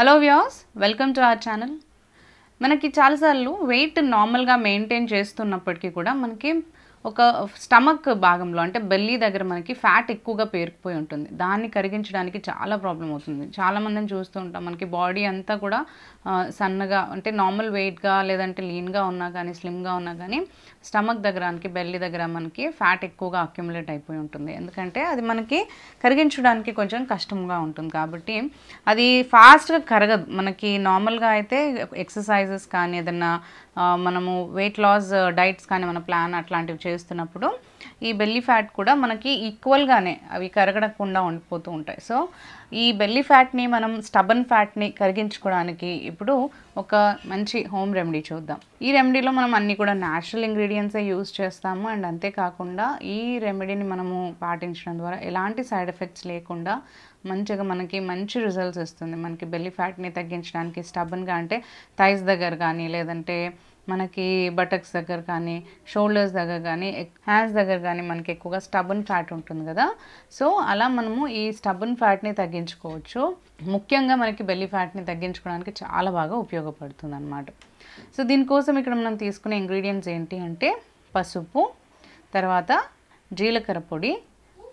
Hello viewers, welcome to our channel. మనకి చాలాసార్లు wait నార్మల్గా మెయింటైన్ చేస్తున్నప్పటికీ కూడా మనకి ఒక స్టమక్ భాగంలో అంటే బెల్లీ దగ్గర మనకి ఫ్యాట్ ఎక్కువగా పేరుకుపోయి ఉంటుంది. దాన్ని కరిగించడానికి చాలా ప్రాబ్లం అవుతుంది. చాలామందిని చూస్తూ ఉంటాం, మనకి బాడీ అంతా కూడా సన్నగా అంటే నార్మల్ వెయిట్గా లేదంటే లీన్గా ఉన్నా కానీ స్లిమ్గా ఉన్నా కానీ స్టమక్ దగ్గర మనకి బెల్లీ దగ్గర మనకి ఫ్యాట్ ఎక్కువగా అక్యుములేట్ అయిపోయి ఉంటుంది. ఎందుకంటే అది మనకి కరిగించడానికి కొంచెం కష్టంగా ఉంటుంది కాబట్టి అది ఫాస్ట్గా కరగదు. మనకి నార్మల్గా అయితే ఎక్సర్సైజెస్ కానీ ఏదన్నా మనము వెయిట్ లాస్ డైట్స్ కానీ మన ప్లాన్ అట్లాంటివి చేస్తున్నప్పుడు ఈ బెల్లీ ఫ్యాట్ కూడా మనకి ఈక్వల్గానే అవి కరగడకుండా ఉండిపోతూ ఉంటాయి. సో ఈ బెల్లీ ఫ్యాట్ని మనం స్టబన్ ఫ్యాట్ని కరిగించుకోవడానికి ఇప్పుడు ఒక మంచి హోమ్ రెమెడీ చూద్దాం. ఈ రెమెడీలో మనం అన్నీ కూడా న్యాచురల్ ఇంగ్రీడియంట్సే యూజ్ చేస్తాము. అండ్ అంతేకాకుండా ఈ రెమెడీని మనము పాటించడం ద్వారా ఎలాంటి సైడ్ ఎఫెక్ట్స్ లేకుండా మంచిగా మనకి మంచి రిజల్ట్స్ ఇస్తుంది. మనకి బెల్లీ ఫ్యాట్ని తగ్గించడానికి స్టబన్గా అంటే థైస్ దగ్గర కానీ లేదంటే మనకి బటక్స్ దగ్గర కానీ షోల్డర్స్ దగ్గర కానీ హ్యాండ్స్ దగ్గర కానీ మనకి ఎక్కువగా స్టబన్ ఫ్యాట్ ఉంటుంది కదా. సో అలా మనము ఈ స్టబన్ ఫ్యాట్ని తగ్గించుకోవచ్చు. ముఖ్యంగా మనకి బెల్లీ ఫ్యాట్ని తగ్గించుకోవడానికి చాలా బాగా ఉపయోగపడుతుంది అన్నమాట. సో దీనికోసం ఇక్కడ మనం తీసుకునే ఇంగ్రీడియంట్స్ ఏంటి అంటే పసుపు, తర్వాత జీలకర్ర పొడి,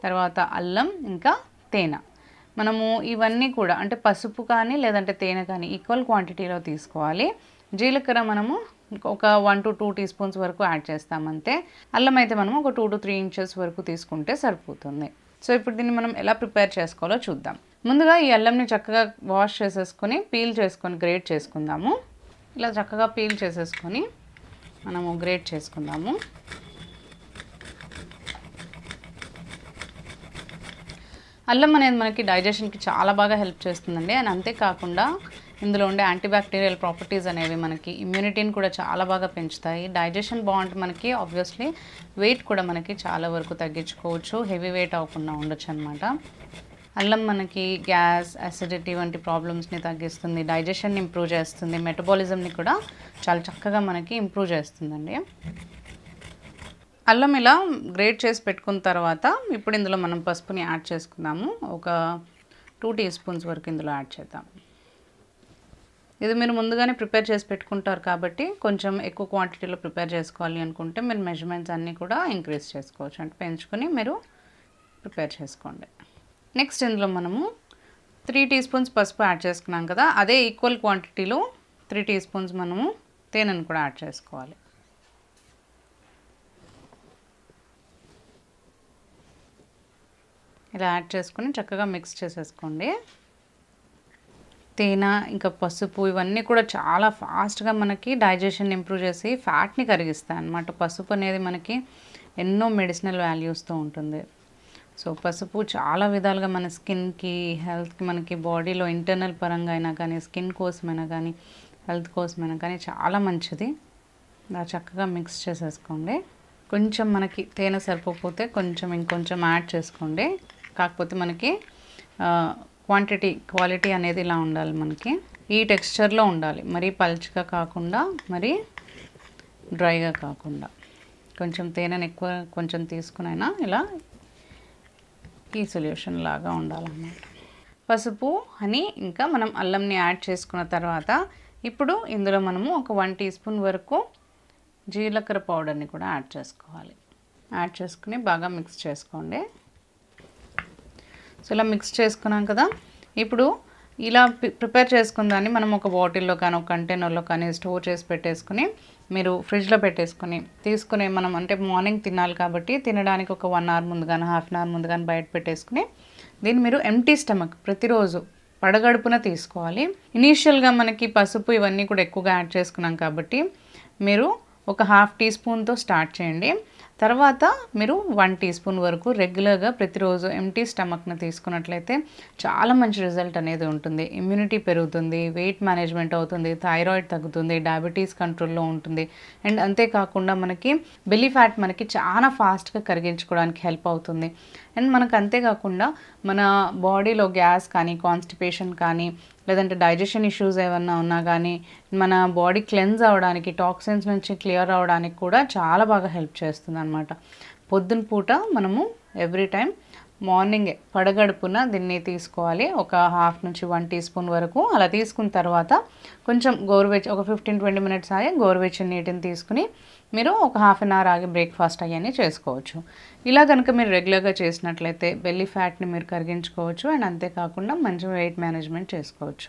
తర్వాత అల్లం, ఇంకా తేనె. మనము ఇవన్నీ కూడా అంటే పసుపు కానీ లేదంటే తేనె కానీ ఈక్వల్ క్వాంటిటీలో తీసుకోవాలి. జీలకర్ర మనము ఒక 1 to 2 teaspoons వరకు యాడ్ చేస్తామంతే. అల్లం అయితే మనం ఒక 2 to 3 inches వరకు తీసుకుంటే సరిపోతుంది. సో ఇప్పుడు దీన్ని మనం ఎలా ప్రిపేర్ చేసుకోవాలో చూద్దాం. ముందుగా ఈ అల్లంని చక్కగా వాష్ చేసేసుకొని పీల్ చేసుకొని గ్రేట్ చేసుకుందాము. ఇలా చక్కగా పీల్ చేసేసుకొని మనము గ్రేట్ చేసుకుందాము. అల్లం అనేది మనకి డైజెషన్కి చాలా బాగా హెల్ప్ చేస్తుందండి. అండ్ అంతేకాకుండా ఇందులో ఉండే యాంటీబ్యాక్టీరియల్ ప్రాపర్టీస్ అనేవి మనకి ఇమ్యూనిటీని కూడా చాలా బాగా పెంచుతాయి. డైజెషన్ బాగుంటే మనకి ఆబ్వియస్లీ వెయిట్ కూడా మనకి చాలా వరకు తగ్గించుకోవచ్చు, హెవీ వెయిట్ అవ్వకుండా ఉండొచ్చు అనమాట. అల్లం మనకి గ్యాస్, అసిడిటీ వంటి ప్రాబ్లమ్స్ని తగ్గిస్తుంది, డైజెషన్ని ఇంప్రూవ్ చేస్తుంది, మెటబాలిజంని కూడా చాలా చక్కగా మనకి ఇంప్రూవ్ చేస్తుందండి. అల్లం ఇలా గ్రేట్ చేసి పెట్టుకున్న తర్వాత ఇప్పుడు ఇందులో మనం పసుపుని యాడ్ చేసుకుందాము. ఒక 2 teaspoons వరకు ఇందులో యాడ్ చేద్దాం. ఇది మీరు ముందుగానే ప్రిపేర్ చేసి పెట్టుకుంటారు కాబట్టి కొంచెం ఎక్కువ క్వాంటిటీలో ప్రిపేర్ చేసుకోవాలి అనుకుంటే మీరు మెజర్మెంట్స్ అన్నీ కూడా ఇంక్రీజ్ చేసుకోవచ్చు, అంటే పెంచుకొని మీరు ప్రిపేర్ చేసుకోండి. నెక్స్ట్ ఇందులో మనము 3 teaspoons పసుపు యాడ్ చేసుకున్నాం కదా, అదే ఈక్వల్ క్వాంటిటీలో 3 teaspoons మనము తేనెను కూడా యాడ్ చేసుకోవాలి. ఇలా యాడ్ చేసుకొని చక్కగా మిక్స్ చేసేసుకోండి. తేనె ఇంకా పసుపు ఇవన్నీ కూడా చాలా ఫాస్ట్గా మనకి డైజెషన్ ఇంప్రూవ్ చేసి ఫ్యాట్ని కరిగిస్తాయి అన్నమాట. పసుపు అనేది మనకి ఎన్నో మెడిసినల్ వాల్యూస్తో ఉంటుంది. సో పసుపు చాలా విధాలుగా మన స్కిన్కి, హెల్త్కి, మనకి బాడీలో ఇంటర్నల్ పరంగా అయినా కానీ స్కిన్ కోసమైనా కానీ హెల్త్ కోసమైనా కానీ చాలా మంచిది. ఇలా చక్కగా మిక్స్ చేసేసుకోండి. కొంచెం మనకి తేనె సరిపోతే కొంచెం ఇంకొంచెం యాడ్ చేసుకోండి. కాకపోతే మనకి క్వాలిటీ అనేది ఇలా ఉండాలి, మనకి ఈ టెక్స్చర్లో ఉండాలి. మరీ పల్చగా కాకుండా మరీ డ్రైగా కాకుండా కొంచెం తేనెను ఎక్కువ కొంచెం తీసుకునైనా ఇలా ఈ సొల్యూషన్ లాగా ఉండాలన్నమాట. పసుపు, హనీ ఇంకా మనం అల్లంని యాడ్ చేసుకున్న తర్వాత ఇప్పుడు ఇందులో మనము ఒక 1 teaspoon వరకు జీలకర్ర పౌడర్ని కూడా యాడ్ చేసుకోవాలి. యాడ్ చేసుకుని బాగా మిక్స్ చేసుకోండి. సో ఇలా మిక్స్ చేసుకున్నాం కదా, ఇప్పుడు ఇలా ప్రిపేర్ చేసుకున్న దాన్ని మనం ఒక బాటిల్లో కానీ ఒక కంటైనర్లో కానీ స్టోర్ చేసి పెట్టేసుకుని మీరు ఫ్రిడ్జ్లో పెట్టేసుకుని తీసుకుని మనం అంటే మార్నింగ్ తినాలి కాబట్టి తినడానికి ఒక 1 hour ముందు కానీ హాఫ్ అన్ అవర్ ముందు కానీ బయట పెట్టేసుకుని దీన్ని మీరు ఎంప్టీ స్టమక్ ప్రతిరోజు పడగడుపున తీసుకోవాలి. ఇనీషియల్గా మనకి పసుపు ఇవన్నీ కూడా ఎక్కువగా యాడ్ చేసుకున్నాం కాబట్టి మీరు ఒక 1/2 teaspoonతో స్టార్ట్ చేయండి. తర్వాత మీరు 1 teaspoon వరకు రెగ్యులర్గా ప్రతిరోజు ఎంటీ స్టమక్ను తీసుకున్నట్లయితే చాలా మంచి రిజల్ట్ అనేది ఉంటుంది. ఇమ్యూనిటీ పెరుగుతుంది, వెయిట్ మేనేజ్మెంట్ అవుతుంది, థైరాయిడ్ తగ్గుతుంది, డయాబెటీస్ కంట్రోల్లో ఉంటుంది. అండ్ అంతేకాకుండా మనకి బెల్లీ ఫ్యాట్ మనకి చాలా ఫాస్ట్గా కరిగించుకోవడానికి హెల్ప్ అవుతుంది. అండ్ మనకు అంతేకాకుండా మన బాడీలో గ్యాస్ కానీ కాన్స్టిపేషన్ కానీ లేదంటే డైజెషన్ ఇష్యూస్ ఏమన్నా ఉన్నా కానీ మన బాడీ క్లెన్స్ అవ్వడానికి, టాక్సిన్స్ నుంచి క్లియర్ అవ్వడానికి కూడా చాలా బాగా హెల్ప్ చేస్తుంది అనమాట. పొద్దున పూట మనము ఎవ్రీ టైం మార్నింగే పడగడుపున దీన్ని తీసుకోవాలి. ఒక హాఫ్ నుంచి 1 టీ స్పూన్ వరకు. అలా తీసుకున్న తర్వాత కొంచెం ఒక 15-20 మినిట్స్ ఆగి గోరువెచ్చని నీటిని తీసుకుని మీరు ఒక హాఫ్ అన్ అవర్ ఆగి బ్రేక్ఫాస్ట్ అవన్నీ చేసుకోవచ్చు. ఇలా కనుక మీరు రెగ్యులర్గా చేసినట్లయితే బెల్లీ ఫ్యాట్ని మీరు కరిగించుకోవచ్చు. అండ్ అంతేకాకుండా మంచి వెయిట్ మేనేజ్మెంట్ చేసుకోవచ్చు.